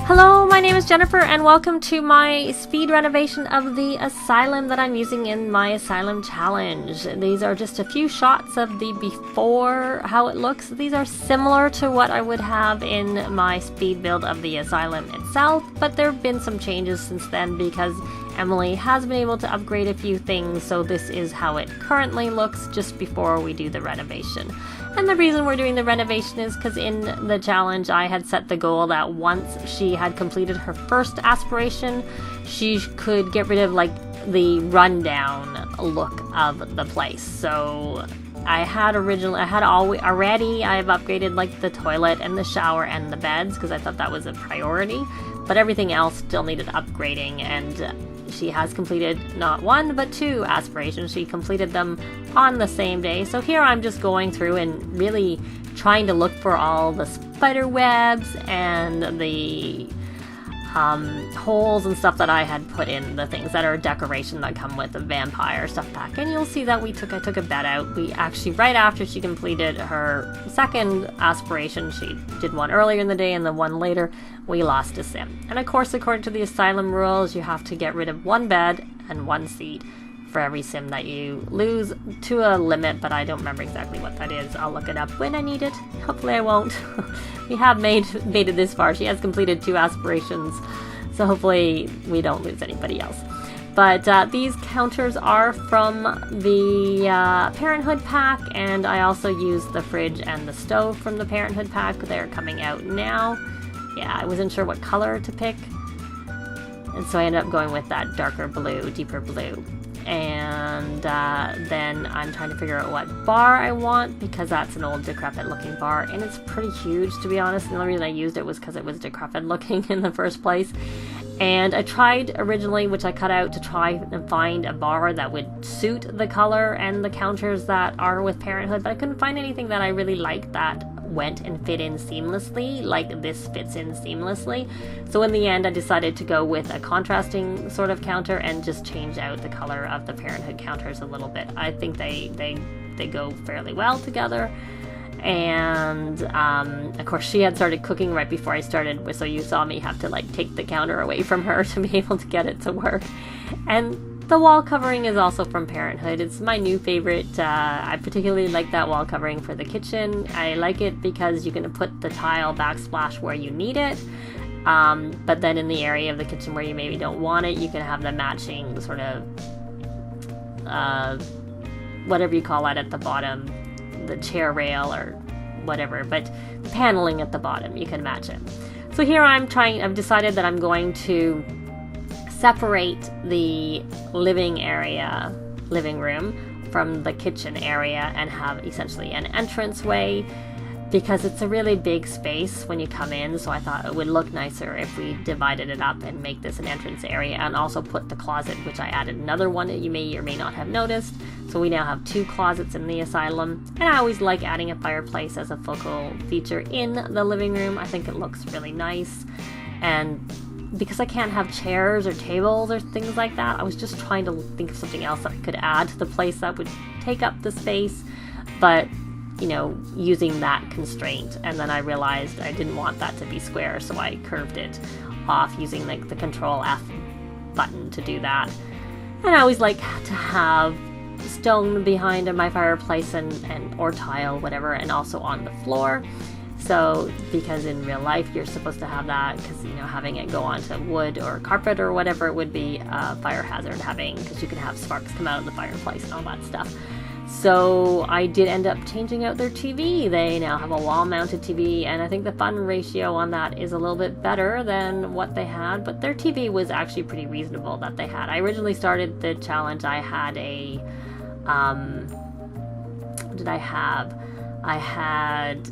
Hello, my name is Jennifer and welcome to my speed renovation of the Asylum that I'm using in my Asylum challenge. These are just a few shots of the before, how it looks. These are similar to what I would have in my speed build of the Asylum itself, but there have been some changes since then because Emily has been able to upgrade a few things, so this is how it currently looks just before we do the renovation. And the reason we're doing the renovation is because in the challenge I had set the goal that once she had completed her first aspiration, she could get rid of like the rundown look of the place. So I've upgraded like the toilet and the shower and the beds because I thought that was a priority, but everything else still needed upgrading, and she has completed not one but two aspirations. She completed them on the same day. So here I'm just going through and really trying to look for all the spider webs and the holes and stuff that I had put in the things that are decoration that come with the vampire stuff pack. And you'll see that I took a bed out. We actually, right after she completed her second aspiration, she did one earlier in the day and the one later, we lost a sim. And of course, according to the Asylum rules, you have to get rid of one bed and one seat for every sim that you lose to a limit, but I don't remember exactly what that is. I'll look it up when I need it. Hopefully I won't. We have made it this far. She has completed 2 aspirations, so hopefully we don't lose anybody else. But these counters are from the Parenthood pack, and I also used the fridge and the stove from the Parenthood pack. They're coming out now. Yeah, I wasn't sure what color to pick, and so I ended up going with that darker blue, deeper blue. And then I'm trying to figure out what bar I want, because that's an old decrepit looking bar and it's pretty huge, to be honest. And the reason I used it was because it was decrepit looking in the first place. And I tried originally, which I cut out, to try and find a bar that would suit the color and the counters that are with Parenthood, but I couldn't find anything that I really liked that went and fit in seamlessly like this fits in seamlessly. So in the end I decided to go with a contrasting sort of counter and just change out the color of the Parenthood counters a little bit. I think they go fairly well together. And of course she had started cooking right before I started, so you saw me have to like take the counter away from her to be able to get it to work. And the wall covering is also from Parenthood. It's my new favorite. I particularly like that wall covering for the kitchen. I like it because you can put the tile backsplash where you need it, but then in the area of the kitchen where you maybe don't want it, you can have the matching sort of whatever you call it at the bottom, the chair rail or whatever, but the paneling at the bottom, you can match it. So here I've decided that I'm going to separate the living room from the kitchen area and have essentially an entranceway, because it's a really big space when you come in, so I thought it would look nicer if we divided it up and make this an entrance area, and also put the closet, which I added another one that you may or may not have noticed. So we now have 2 closets in the Asylum, and I always like adding a fireplace as a focal feature in the living room. I think it looks really nice, and because I can't have chairs or tables or things like that, I was just trying to think of something else that I could add to the place that would take up the space, but you know, using that constraint. And then I realized I didn't want that to be square, so I curved it off using like the Control F button to do that. And I always like to have stone behind my fireplace and or tile, whatever, and also on the floor. So, because in real life you're supposed to have that, because you know, having it go onto wood or carpet or whatever would be a fire hazard, because you can have sparks come out of the fireplace and all that stuff. So I did end up changing out their TV. They now have a wall-mounted TV, and I think the fun ratio on that is a little bit better than what they had, but their TV was actually pretty reasonable that they had. I originally started the challenge, I had a, what did I have? I had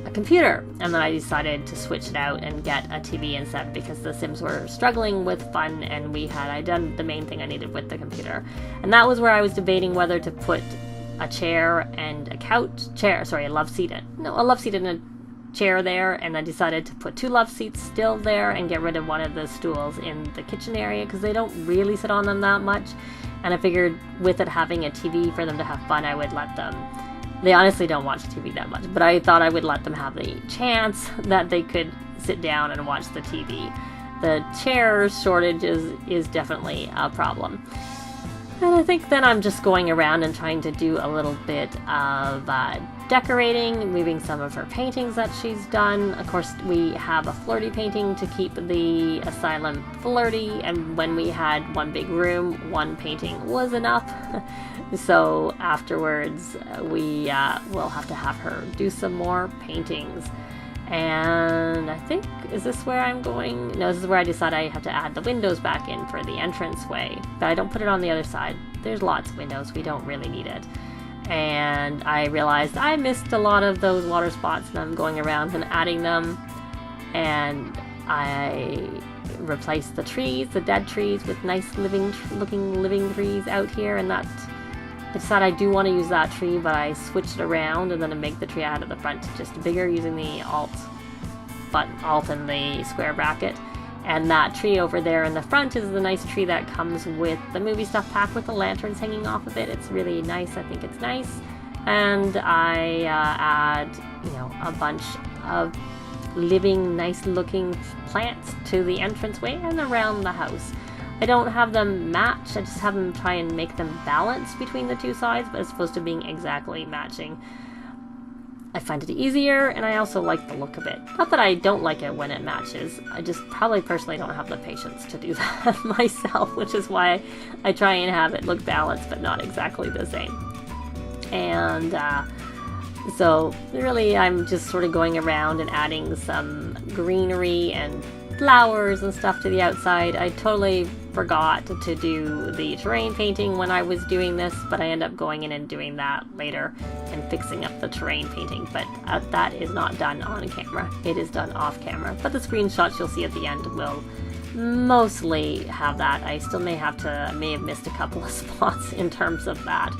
a computer, and then I decided to switch it out and get a TV instead, because the Sims were struggling with fun, and I'd done the main thing I needed with the computer. And that was where I was debating whether to put a chair and a love seat and a chair there, and I decided to put 2 love seats still there and get rid of one of the stools in the kitchen area, because they don't really sit on them that much, and I figured with it having a TV for them to have fun, I would let them They honestly don't watch TV that much, but I thought I would let them have the chance that they could sit down and watch the TV. The chair shortage is definitely a problem. And I think then I'm just going around and trying to do a little bit of decorating, moving some of her paintings that she's done. Of course, we have a flirty painting to keep the Asylum flirty, and when we had one big room, one painting was enough. So afterwards, we will have to have her do some more paintings. And I think, is this where I'm going? No, this is where I decide I have to add the windows back in for the entranceway. But I don't put it on the other side. There's lots of windows. We don't really need it. And I realized I missed a lot of those water spots, and I'm going around and adding them. And I replaced the trees, the dead trees, with nice looking living trees out here. And that, I decided I do want to use that tree, but I switched it around and then to make the tree out of the front just bigger using the Alt and the square bracket. And that tree over there in the front is the nice tree that comes with the movie stuff pack with the lanterns hanging off of it. It's really nice. I think it's nice. And I add, a bunch of living, nice looking plants to the entranceway and around the house. I don't have them match, I just have them try and make them balance between the two sides, but as opposed to being exactly matching. I find it easier, and I also like the look of it. Not that I don't like it when it matches, I just probably personally don't have the patience to do that myself, which is why I try and have it look balanced, but not exactly the same. And so really I'm just sort of going around and adding some greenery and flowers and stuff to the outside. I totally forgot to do the terrain painting when I was doing this, but I end up going in and doing that later and fixing up the terrain painting, but that is not done on camera. It is done off camera, but the screenshots you'll see at the end will mostly have that. I still may have missed a couple of spots in terms of that.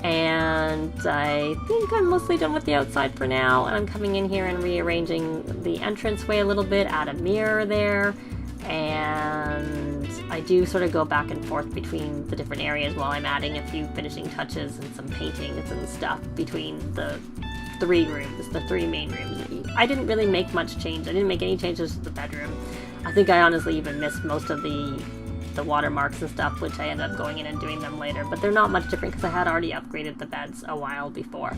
And I think I'm mostly done with the outside for now, and I'm coming in here and rearranging the entranceway a little bit, add a mirror there, and I do sort of go back and forth between the different areas while I'm adding a few finishing touches and some paintings and stuff between the three main rooms. I didn't really make much change. I didn't make any changes to the bedroom. I think I honestly even missed most of the watermarks and stuff, which I ended up going in and doing them later, but they're not much different because I had already upgraded the beds a while before.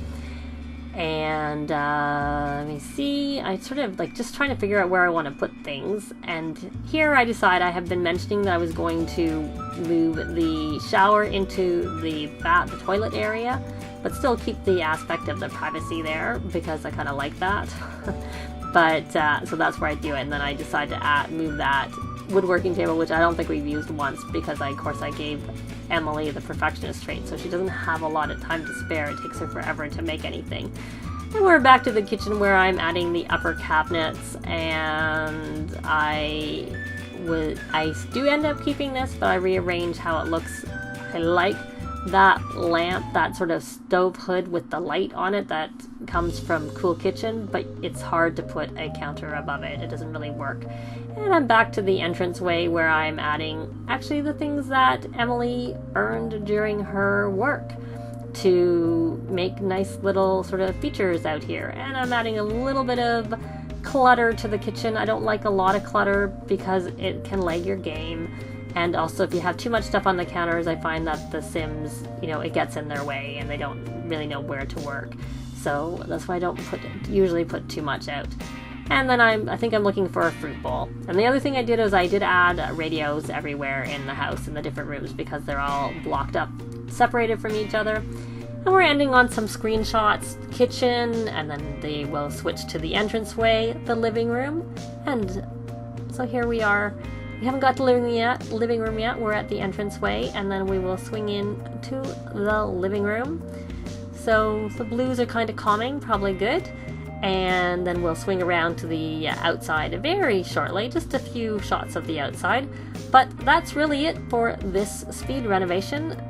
And let me see, I sort of just trying to figure out where I want to put things, and here I decide I have been mentioning that I was going to move the shower into the toilet area, but still keep the aspect of the privacy there because I kind of like that. But so that's where I do it, and then I decide to move that woodworking table, which I don't think we've used once because of course I gave Emily the perfectionist trait, so she doesn't have a lot of time to spare. It takes her forever to make anything. And we're back to the kitchen where I'm adding the upper cabinets, and I do end up keeping this, but I rearrange how it looks. I like that lamp, that sort of stove hood with the light on it that comes from Cool Kitchen, but it's hard to put a counter above it. It doesn't really work. And I'm back to the entranceway where I'm adding actually the things that Emily earned during her work to make nice little sort of features out here. And I'm adding a little bit of clutter to the kitchen. I don't like a lot of clutter because it can lag your game. And also, if you have too much stuff on the counters, I find that the Sims, it gets in their way and they don't really know where to work. So that's why I don't usually put too much out. And then I think I'm looking for a fruit bowl. And the other thing I did is I did add radios everywhere in the house in the different rooms because they're all blocked up, separated from each other. And we're ending on some screenshots, kitchen, and then we'll switch to the entranceway, the living room. And so here we are. We haven't got to the living room yet. We're at the entranceway, and then we will swing in to the living room. So the blues are kind of calming, probably good. And then we'll swing around to the outside very shortly, just a few shots of the outside. But that's really it for this speed renovation.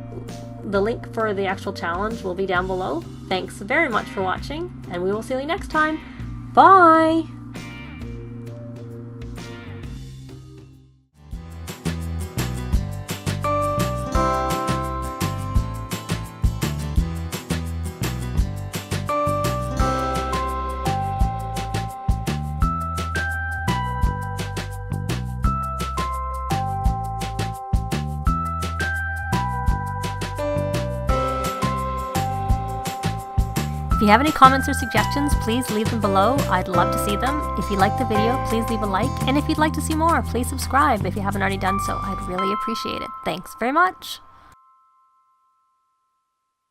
The link for the actual challenge will be down below. Thanks very much for watching, and we will see you next time. Bye! If you have any comments or suggestions, please leave them below. I'd love to see them. If you like the video, please leave a like. And if you'd like to see more, please subscribe if you haven't already done so. I'd really appreciate it. Thanks very much.